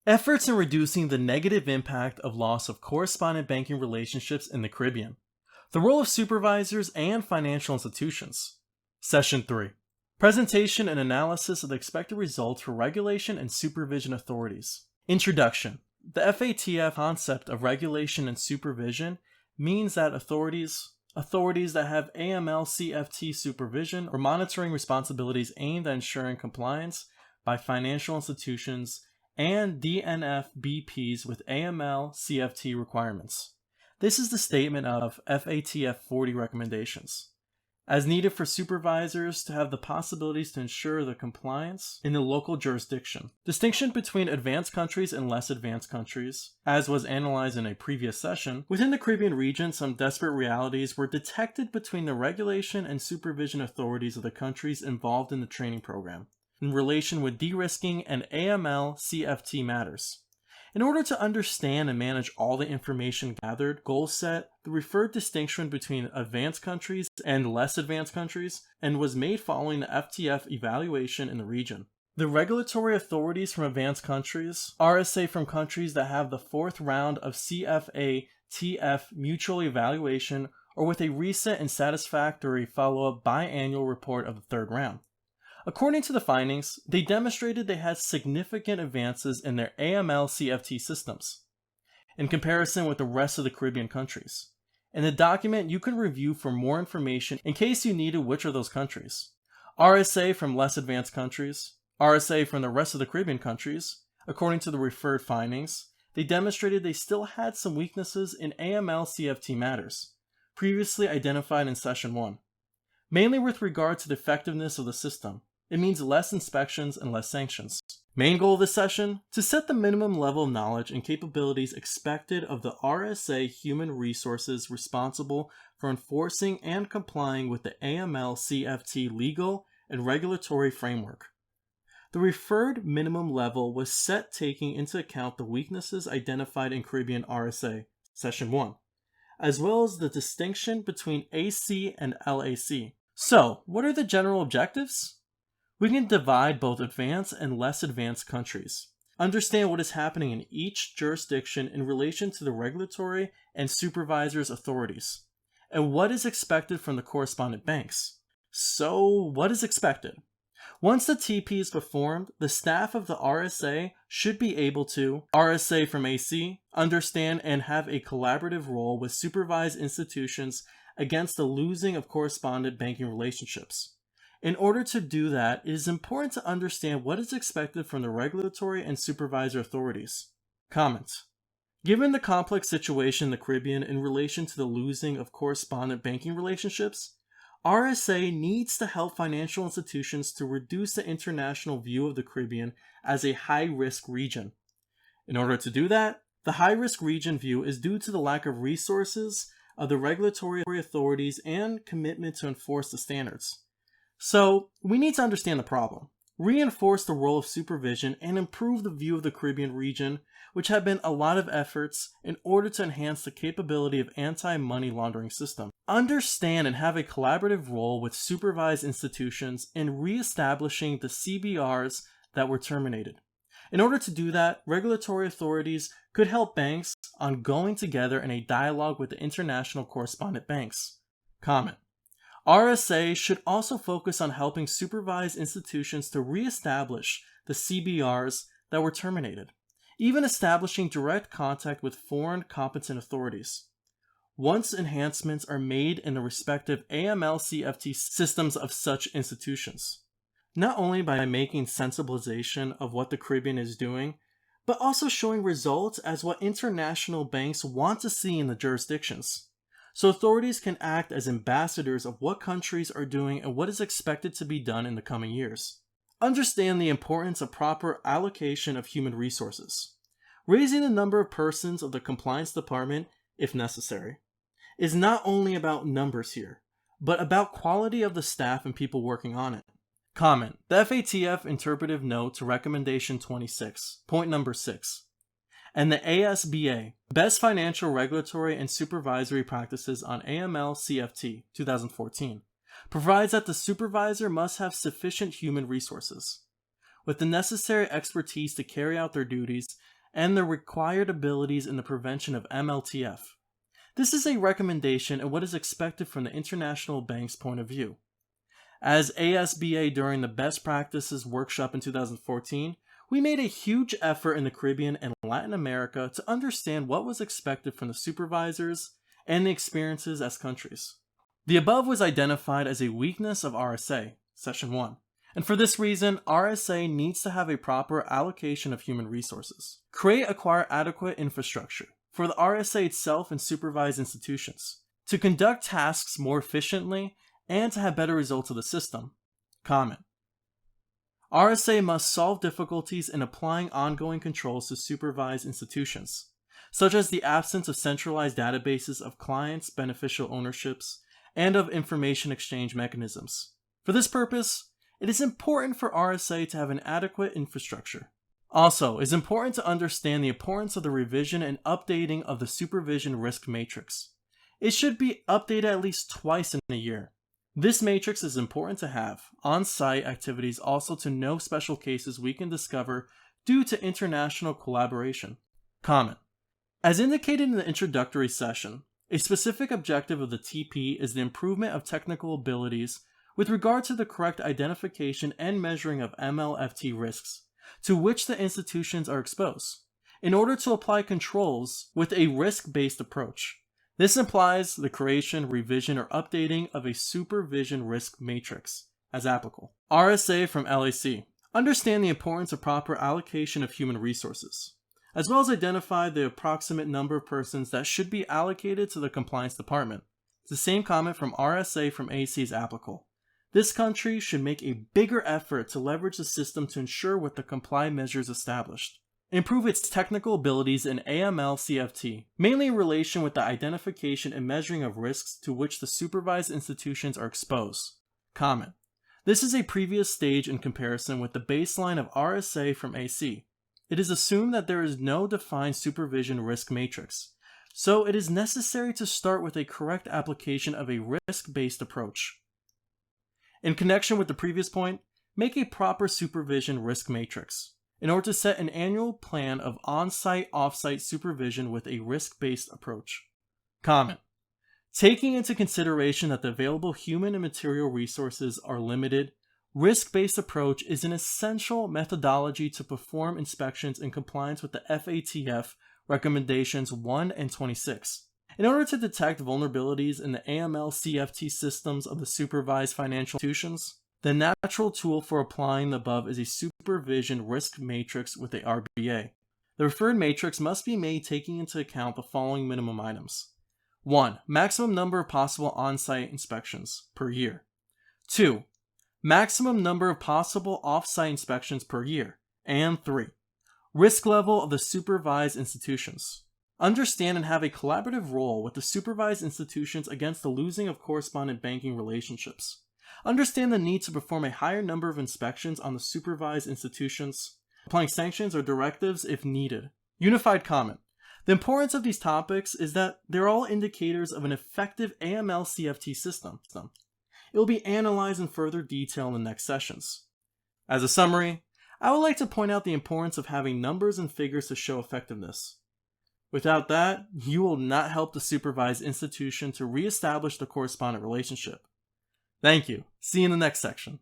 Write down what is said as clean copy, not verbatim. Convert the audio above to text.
Efforts in reducing the negative impact of loss of correspondent banking relationships in the Caribbean. The role of supervisors and financial institutions. Session 3. Presentation and analysis of the expected results for regulation and supervision authorities. Introduction. The FATF concept of regulation and supervision means that authorities that have AML-CFT supervision or monitoring responsibilities aimed at ensuring compliance by financial institutions and DNF-BPs with AML-CFT requirements. This is the statement of FATF 40 recommendations, as needed for supervisors to have the possibilities to ensure the compliance in the local jurisdiction. Distinction between advanced countries and less advanced countries, as was analyzed in a previous session. Within the Caribbean region, some desperate realities were detected between the regulation and supervision authorities of the countries involved in the training program, in relation with de-risking and AML-CFT matters. In order to understand and manage all the information gathered, goal set, the referred distinction between advanced countries and less advanced countries, and was made following the FTF evaluation in the region. The regulatory authorities from advanced countries, RSA from countries that have the fourth round of CFA-TF mutual evaluation or with a recent and satisfactory follow-up biannual report of the third round. According to the findings, they demonstrated they had significant advances in their AML-CFT systems in comparison with the rest of the Caribbean countries. In the document, you can review for more information in case you needed which of those countries. RSA from less advanced countries, RSA from the rest of the Caribbean countries. According to the referred findings, they demonstrated they still had some weaknesses in AML-CFT matters, previously identified in Session 1, mainly with regard to the effectiveness of the system. It means less inspections and less sanctions. Main goal of this session? To set the minimum level of knowledge and capabilities expected of the RSA human resources responsible for enforcing and complying with the AML-CFT legal and regulatory framework. The referred minimum level was set taking into account the weaknesses identified in Caribbean RSA, Session 1, as well as the distinction between AC and LAC. So, what are the general objectives? We can divide both advanced and less advanced countries. Understand what is happening in each jurisdiction in relation to the regulatory and supervisors' authorities, and what is expected from the correspondent banks. So, what is expected? Once the TP is performed, the staff of the RSA should be able to, RSA from AC, understand and have a collaborative role with supervised institutions against the losing of correspondent banking relationships. In order to do that, it is important to understand what is expected from the regulatory and supervisor authorities. Comment. Given the complex situation in the Caribbean in relation to the losing of correspondent banking relationships, RSA needs to help financial institutions to reduce the international view of the Caribbean as a high-risk region. In order to do that, the high-risk region view is due to the lack of resources of the regulatory authorities and commitment to enforce the standards. So, we need to understand the problem, reinforce the role of supervision, and improve the view of the Caribbean region, which have been a lot of efforts in order to enhance the capability of anti-money laundering system. Understand and have a collaborative role with supervised institutions in re-establishing the CBRs that were terminated. In order to do that, regulatory authorities could help banks on going together in a dialogue with the international correspondent banks. Comment. RSA should also focus on helping supervised institutions to re-establish the CBRs that were terminated, even establishing direct contact with foreign competent authorities. Once enhancements are made in the respective AML-CFT systems of such institutions, not only by making sensibilization of what the Caribbean is doing, but also showing results as what international banks want to see in the jurisdictions. So authorities can act as ambassadors of what countries are doing and what is expected to be done in the coming years. Understand the importance of proper allocation of human resources. Raising the number of persons of the compliance department, if necessary, is not only about numbers here, but about quality of the staff and people working on it. Comment. The FATF Interpretive Note to Recommendation 26, point number 6. And the ASBA, Best Financial Regulatory and Supervisory Practices on AML-CFT, 2014, provides that the supervisor must have sufficient human resources, with the necessary expertise to carry out their duties, and the required abilities in the prevention of MLTF. This is a recommendation and what is expected from the international bank's point of view. As ASBA during the Best Practices Workshop in 2014, we made a huge effort in the Caribbean and Latin America to understand what was expected from the supervisors and the experiences as countries. The above was identified as a weakness of RSA, Session 1, and for this reason, RSA needs to have a proper allocation of human resources. Acquire adequate infrastructure for the RSA itself and supervised institutions to conduct tasks more efficiently and to have better results of the system. Comment. RSA must solve difficulties in applying ongoing controls to supervised institutions, such as the absence of centralized databases of clients' beneficial ownerships and of information exchange mechanisms. For this purpose, it is important for RSA to have an adequate infrastructure. Also, it is important to understand the importance of the revision and updating of the supervision risk matrix. It should be updated at least twice in a year. This matrix is important to have on-site activities also to know special cases we can discover due to international collaboration. Comment. As indicated in the introductory session, a specific objective of the TP is the improvement of technical abilities with regard to the correct identification and measuring of MLFT risks to which the institutions are exposed, in order to apply controls with a risk-based approach. This implies the creation, revision, or updating of a supervision risk matrix, as applicable. RSA from LAC. Understand the importance of proper allocation of human resources, as well as identify the approximate number of persons that should be allocated to the compliance department. The same comment from RSA from AC is applicable. This country should make a bigger effort to leverage the system to ensure with the comply measures established. Improve its technical abilities in AML-CFT, mainly in relation with the identification and measuring of risks to which the supervised institutions are exposed. Comment. This is a previous stage in comparison with the baseline of RSA from AC. It is assumed that there is no defined supervision risk matrix, so it is necessary to start with a correct application of a risk-based approach. In connection with the previous point, make a proper supervision risk matrix in order to set an annual plan of on-site, off-site supervision with a risk-based approach. Comment. Taking into consideration that the available human and material resources are limited, risk-based approach is an essential methodology to perform inspections in compliance with the FATF recommendations 1 and 26. In order to detect vulnerabilities in the AML-CFT systems of the supervised financial institutions, the natural tool for applying the above is a supervision risk matrix with a RBA. The referred matrix must be made taking into account the following minimum items. 1. Maximum number of possible on-site inspections per year. 2. Maximum number of possible off-site inspections per year. And 3. Risk level of the supervised institutions. Understand and have a collaborative role with the supervised institutions against the losing of correspondent banking relationships. Understand the need to perform a higher number of inspections on the supervised institutions, applying sanctions or directives if needed. Unified comment. The importance of these topics is that they're all indicators of an effective AML-CFT system. It will be analyzed in further detail in the next sessions. As a summary, I would like to point out the importance of having numbers and figures to show effectiveness. Without that, you will not help the supervised institution to reestablish the correspondent relationship. Thank you. See you in the next section.